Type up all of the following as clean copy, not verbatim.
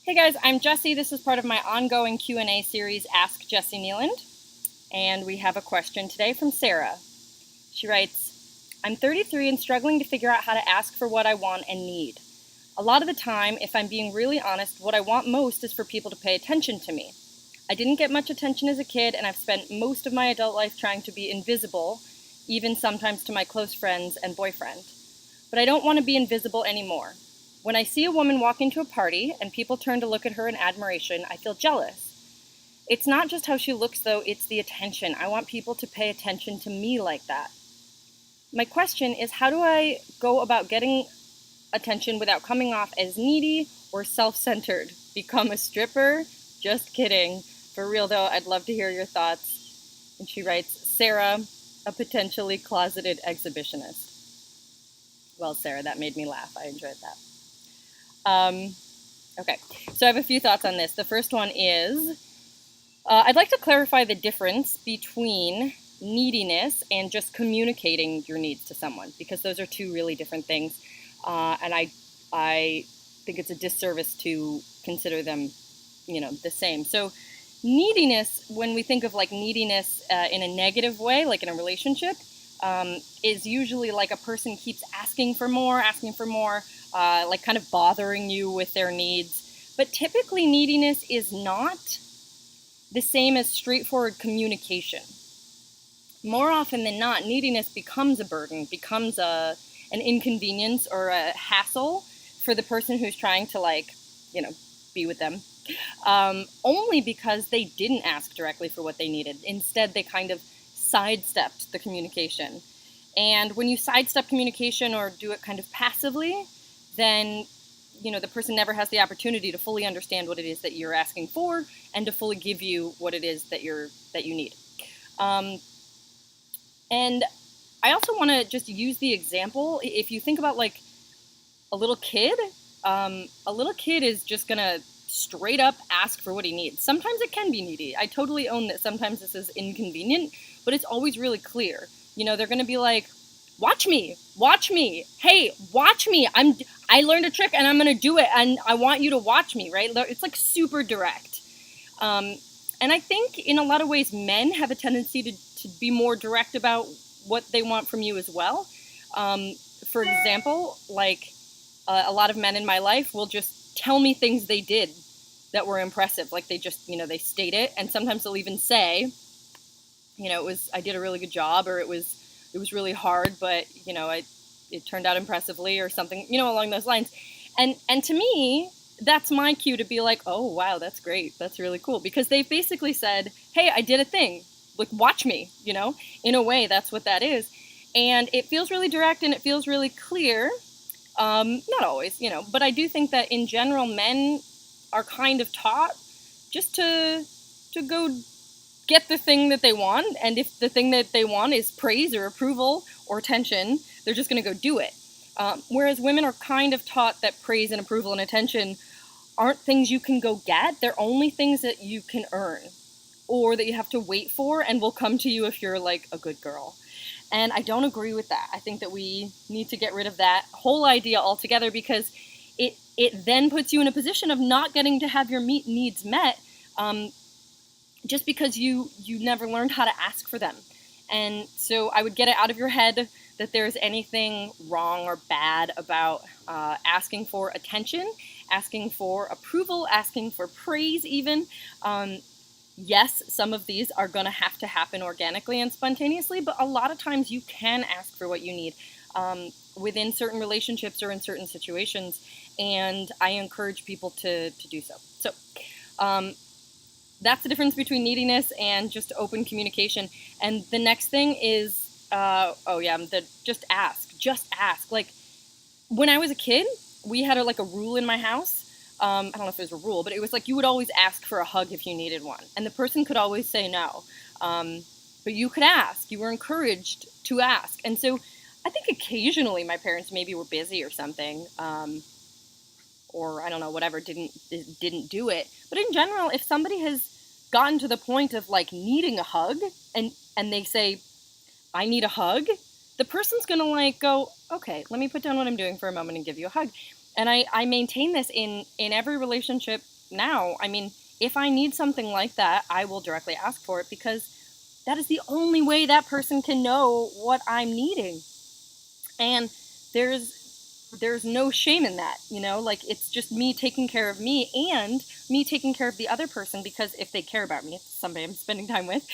Hey guys, I'm Jessie. This is part of my ongoing Q&A series, Ask Jessie Neeland. And we have a question today from Sarah. She writes, I'm 33 and struggling to figure out how to ask for what I want and need. A lot of the time, if I'm being really honest, what I want most is for people to pay attention to me. I didn't get much attention as a kid, and I've spent most of my adult life trying to be invisible, even sometimes to my close friends and boyfriend. But I don't want to be invisible anymore. When I see a woman walk into a party and people turn to look at her in admiration, I feel jealous. It's not just how she looks, though, it's the attention. I want people to pay attention to me like that. My question is, how do I go about getting attention without coming off as needy or self-centered? Become a stripper? Just kidding. For real, though, I'd love to hear your thoughts. And she writes, Sarah, a potentially closeted exhibitionist. Well, Sarah, that made me laugh. I enjoyed that. Okay, so I have a few thoughts on this. The first one is, I'd like to clarify the difference between neediness and just communicating your needs to someone, because those are two really different things, and I think it's a disservice to consider them, the same. So neediness, when we think of like neediness in a negative way, like in a relationship, is usually like a person keeps asking for more, like kind of bothering you with their needs. But typically neediness is not the same as straightforward communication. More often than not, neediness becomes a burden, becomes an inconvenience or a hassle for the person who's trying to be with them. Only because they didn't ask directly for what they needed. Instead, they kind of sidestepped the communication. And when you sidestep communication or do it kind of passively, then the person never has the opportunity to fully understand what it is that you're asking for and to fully give you what it is that you need. And I also want to just use the example. If you think about like a little kid is just gonna straight up ask for what he needs. Sometimes it can be needy. I totally own that sometimes this is inconvenient, but it's always really clear. They're gonna be like, watch me, hey, watch me, I learned a trick and I'm gonna do it and I want you to watch me, right? It's like super direct. And I think in a lot of ways men have a tendency to be more direct about what they want from you as well. For example, like a lot of men in my life will just tell me things they did that were impressive. Like they just, they state it, and sometimes they'll even say, I did a really good job, or it was really hard, but it turned out impressively, or something, along those lines. And to me, that's my cue to be like, oh wow, that's great, that's really cool, because they've basically said, hey, I did a thing, like watch me. In a way, that's what that is, and it feels really direct and it feels really clear. Not always, but I do think that in general, men are kind of taught just to go get the thing that they want, and if the thing that they want is praise or approval or attention, they're just going to go do it. Whereas women are kind of taught that praise and approval and attention aren't things you can go get. They're only things that you can earn, or that you have to wait for and will come to you if you're like a good girl. And I don't agree with that. I think that we need to get rid of that whole idea altogether, because it then puts you in a position of not getting to have your needs met, just because you never learned how to ask for them. And so I would get it out of your head that there's anything wrong or bad about asking for attention, asking for approval, asking for praise even. Yes, some of these are going to have to happen organically and spontaneously, but a lot of times you can ask for what you need within certain relationships or in certain situations, and I encourage people to do so. So that's the difference between neediness and just open communication. And the next thing is, just ask. Like when I was a kid, we had a rule in my house. I don't know if it was a rule, but it was like you would always ask for a hug if you needed one. And the person could always say no. But you could ask. You were encouraged to ask. And so I think occasionally my parents maybe were busy or something, or I don't know, whatever, didn't do it. But in general, if somebody has gotten to the point of like needing a hug and they say, I need a hug, the person's going to go, okay, let me put down what I'm doing for a moment and give you a hug. And I maintain this in every relationship now, I mean, if I need something like that, I will directly ask for it, because that is the only way that person can know what I'm needing. And there's no shame in that, like, it's just me taking care of me and me taking care of the other person, because if they care about me, if it's somebody I'm spending time with,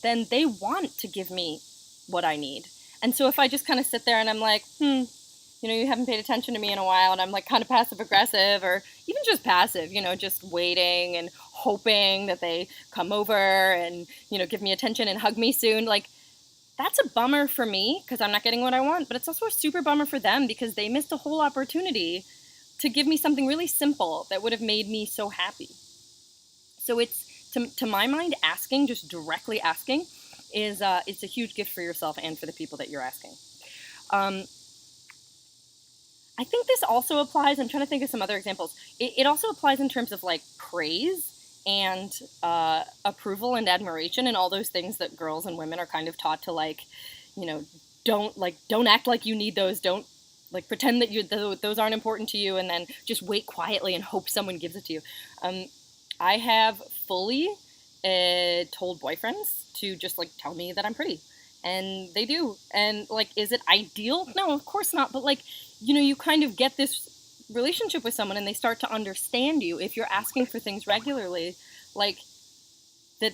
then they want to give me what I need. And so if I just kind of sit there and I'm like, you haven't paid attention to me in a while, and I'm like kind of passive aggressive, or even just passive, just waiting and hoping that they come over and, give me attention and hug me soon, like, that's a bummer for me because I'm not getting what I want, but it's also a super bummer for them because they missed a whole opportunity to give me something really simple that would have made me so happy. So it's, to my mind, asking, just directly asking, is it's a huge gift for yourself and for the people that you're asking. I think this also applies, I'm trying to think of some other examples. It also applies in terms of like praise and approval and admiration and all those things that girls and women are kind of taught to, like, don't act like you need those. Don't, like, pretend that those aren't important to you, and then just wait quietly and hope someone gives it to you. I have fully told boyfriends to just, like, tell me that I'm pretty. And they do. And, like, is it ideal? No, of course not. But, like, you kind of get this relationship with someone and they start to understand you if you're asking for things regularly, like,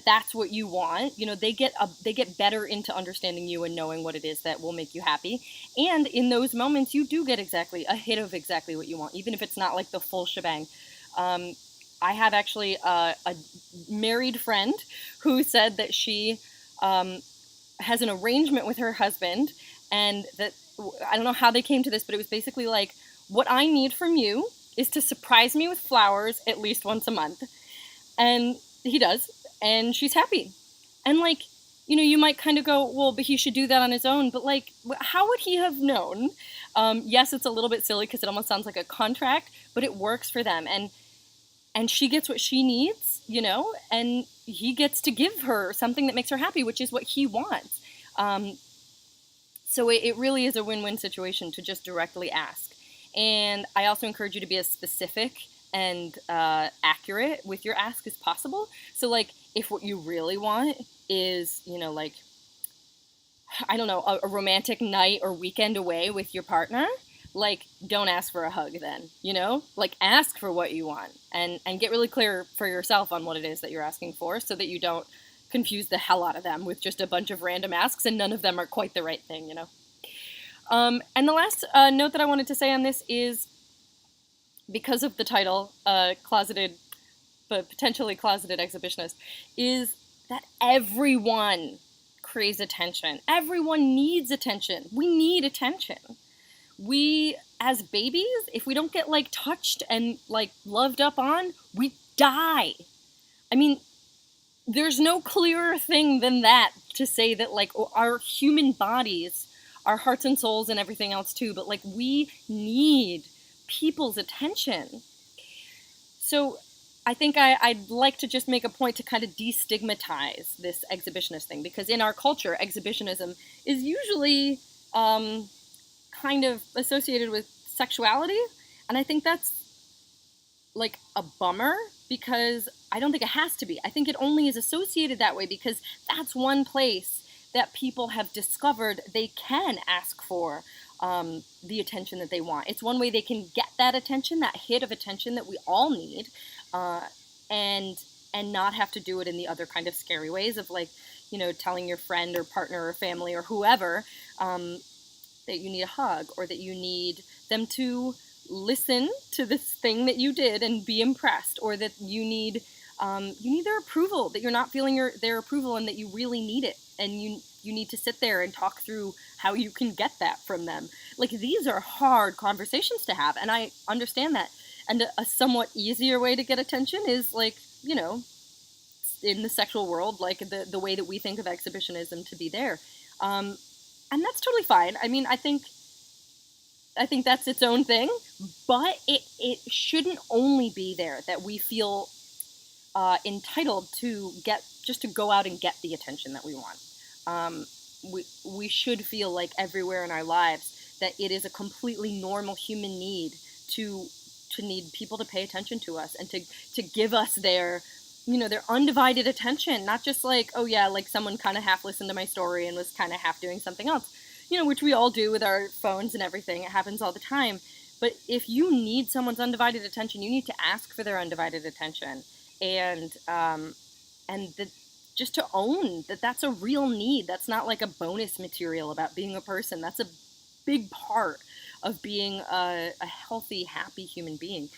that's what you want. They get better into understanding you and knowing what it is that will make you happy. And in those moments, you do get exactly a hit of exactly what you want, even if it's not like the full shebang. I have actually a married friend who said that she has an arrangement with her husband, and that, I don't know how they came to this, but it was basically like, what I need from you is to surprise me with flowers at least once a month. And he does, and she's happy. And, like, you might kind of go, well, but he should do that on his own. But, like, how would he have known? Yes, it's a little bit silly because it almost sounds like a contract, but it works for them. And she gets what she needs, and he gets to give her something that makes her happy, which is what he wants. So it really is a win-win situation to just directly ask. And I also encourage you to be as specific and accurate with your ask as possible. So, like, if what you really want is, like, I don't know, a romantic night or weekend away with your partner, like, don't ask for a hug then, like, ask for what you want, and get really clear for yourself on what it is that you're asking for, so that you don't confuse the hell out of them with just a bunch of random asks and none of them are quite the right thing, And the last note that I wanted to say on this is, because of the title, closeted, but potentially closeted exhibitionist, is that everyone craves attention. Everyone needs attention. We need attention. We, as babies, if we don't get, like, touched and, like, loved up on, we die. I mean, there's no clearer thing than that to say that, like, our human bodies, our hearts and souls and everything else too, but, like, we need people's attention. So I think I'd like to just make a point to kind of destigmatize this exhibitionist thing, because in our culture, exhibitionism is usually kind of associated with sexuality, and I think that's, like, a bummer, because I don't think it has to be. I think it only is associated that way because that's one place that people have discovered they can ask for the attention that they want. It's one way they can get that attention, that hit of attention that we all need, and not have to do it in the other kind of scary ways of, like, telling your friend or partner or family or whoever that you need a hug, or that you need them to listen to this thing that you did and be impressed, or that you need their approval, that you're not feeling their approval and that you really need it, and you need to sit there and talk through how you can get that from them. Like, these are hard conversations to have, and I understand that. And a somewhat easier way to get attention is, like, in the sexual world, like the way that we think of exhibitionism to be there. And that's totally fine. I mean, I think that's its own thing, but it shouldn't only be there that we feel entitled to just to go out and get the attention that we want. We should feel like everywhere in our lives that it is a completely normal human need to to need people to pay attention to us and to give us their, their undivided attention, not just like, oh yeah, like someone kind of half listened to my story and was kind of half doing something else, which we all do with our phones and everything. It happens all the time. But if you need someone's undivided attention, you need to ask for their undivided attention, and just to own that that's a real need. That's not like a bonus material about being a person. That's a big part of being a healthy, happy human being.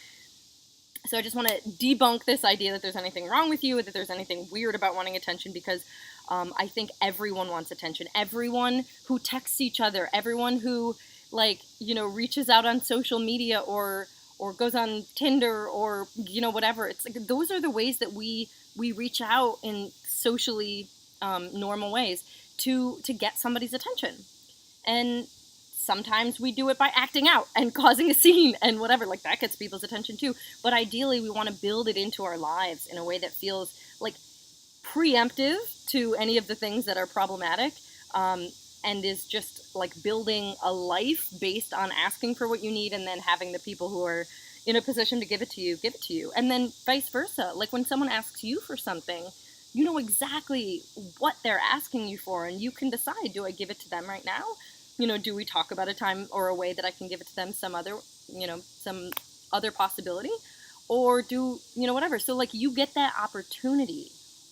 So I just want to debunk this idea that there's anything wrong with you, that there's anything weird about wanting attention, because I think everyone wants attention. Everyone who texts each other, everyone who reaches out on social media or goes on Tinder or, whatever. It's like those are the ways that we reach out in socially normal ways to get somebody's attention. And sometimes we do it by acting out and causing a scene and whatever, like that gets people's attention too. But ideally we want to build it into our lives in a way that feels like preemptive to any of the things that are problematic, and is just like building a life based on asking for what you need and then having the people who are in a position to give it to you. And then vice versa. Like when someone asks you for something, you know exactly what they're asking you for, and you can decide, do I give it to them right now? Do we talk about a time or a way that I can give it to them some other possibility? Or do, whatever. So like you get that opportunity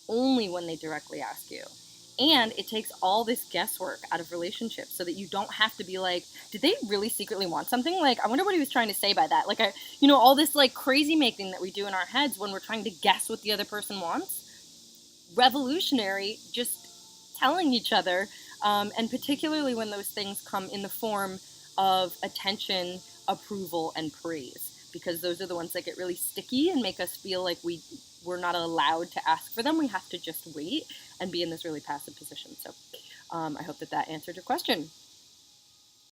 only when they directly ask you. And it takes all this guesswork out of relationships so that you don't have to be like, did they really secretly want something? Like, I wonder what he was trying to say by that. Like, all this like crazy making that we do in our heads when we're trying to guess what the other person wants. Revolutionary, just telling each other, and particularly when those things come in the form of attention, approval, and praise, because those are the ones that get really sticky and make us feel like we're not allowed to ask for them. We have to just wait and be in this really passive position. So I hope that answered your question.